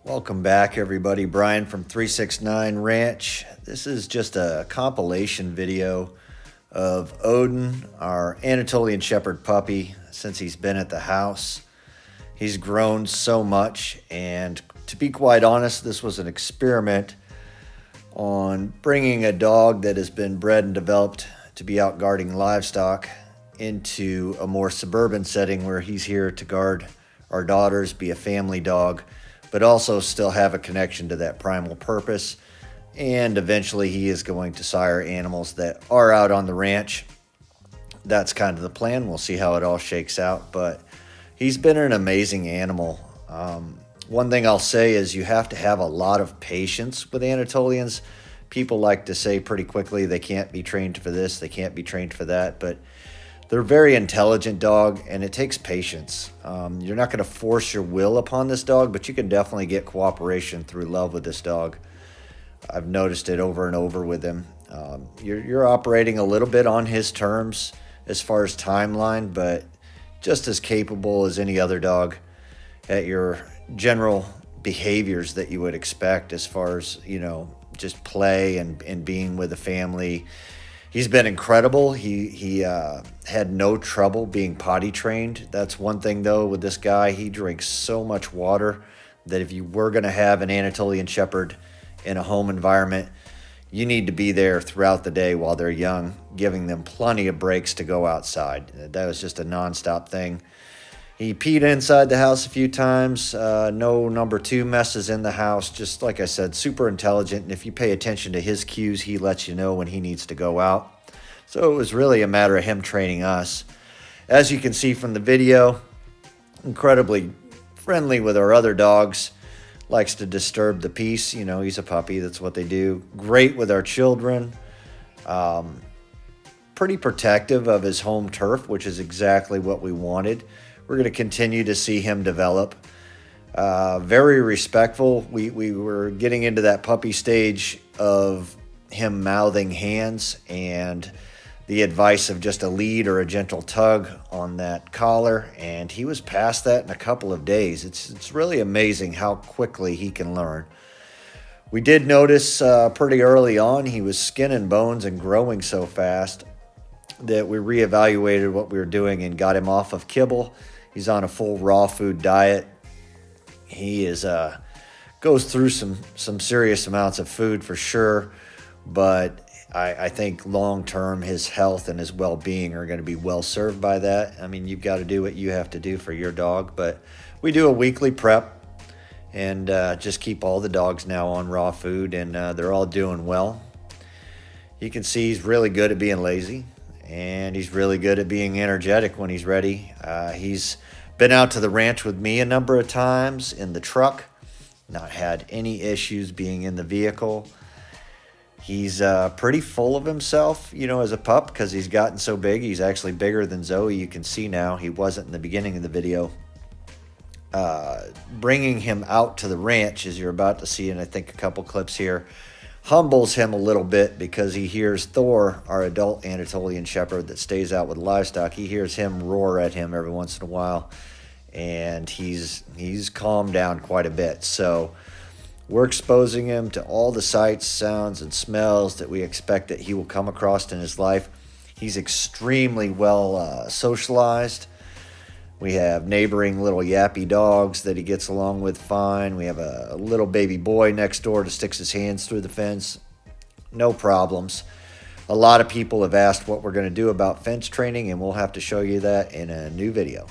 Welcome back, everybody. Brian from 369 Ranch. This is just a compilation video of Odin, our Anatolian Shepherd puppy, since he's been at the house. He's grown so much, and to be quite honest, this was an experiment on bringing a dog that has been bred and developed to be out guarding livestock into a more suburban setting where he's here to guard our daughters, be a family dog, but also still have a connection to that primal purpose. And eventually he is going to sire animals that are out on the ranch. That's kind of the plan. We'll see how it all shakes out, but he's been an amazing animal. One thing I'll say is you have to have a lot of patience with Anatolians. People like to say pretty quickly they can't be trained for this, they can't be trained for that, but they're a very intelligent dog, and it takes patience. You're not going to force your will upon this dog, but you can definitely get cooperation through love with this dog. I've noticed it over and over with him. You're operating a little bit on his terms as far as timeline, but just as capable as any other dog at your general behaviors that you would expect as far as, just play and being with the family. He's been incredible. He had no trouble being potty trained. That's one thing, though, with this guy. He drinks so much water that if you were going to have an Anatolian Shepherd in a home environment, you need to be there throughout the day while they're young, giving them plenty of breaks to go outside. That was just a nonstop thing. He peed inside the house a few times. No number two messes in the house. Just like I said, super intelligent. And if you pay attention to his cues, he lets you know when he needs to go out. So it was really a matter of him training us. As you can see from the video, incredibly friendly with our other dogs. Likes to disturb the peace. He's a puppy. That's what they do. Great with our children. Pretty protective of his home turf, which is exactly what we wanted. We're going to continue to see him develop. Very respectful. We were getting into that puppy stage of him mouthing hands and the advice of just a lead or a gentle tug on that collar, and he was past that in a couple of days. It's really amazing how quickly he can learn. We did notice pretty early on he was skin and bones and growing so fast that we reevaluated what we were doing and got him off of kibble. He's on a full raw food diet. He goes through some serious amounts of food for sure, but I think long-term his health and his well-being are going to be well served by that. I mean, you've got to do what you have to do for your dog, but we do a weekly prep and just keep all the dogs now on raw food, and they're all doing well. You can see he's really good at being lazy, and he's really good at being energetic when he's ready. He's been out to the ranch with me a number of times in the truck, not had any issues being in the vehicle. He's pretty full of himself, as a pup, because he's gotten so big. He's actually bigger than Zoe. You can see now. He wasn't in the beginning of the video. Bringing him out to the ranch, as you're about to see, and I think a couple clips here, humbles him a little bit because he hears Thor, our adult Anatolian Shepherd that stays out with livestock. He hears him roar at him every once in a while, and he's calmed down quite a bit. So we're exposing him to all the sights, sounds, and smells that we expect that he will come across in his life. He's extremely well socialized. We have neighboring little yappy dogs that he gets along with fine. We have a little baby boy next door that sticks his hands through the fence. No problems. A lot of people have asked what we're going to do about fence training, and we'll have to show you that in a new video.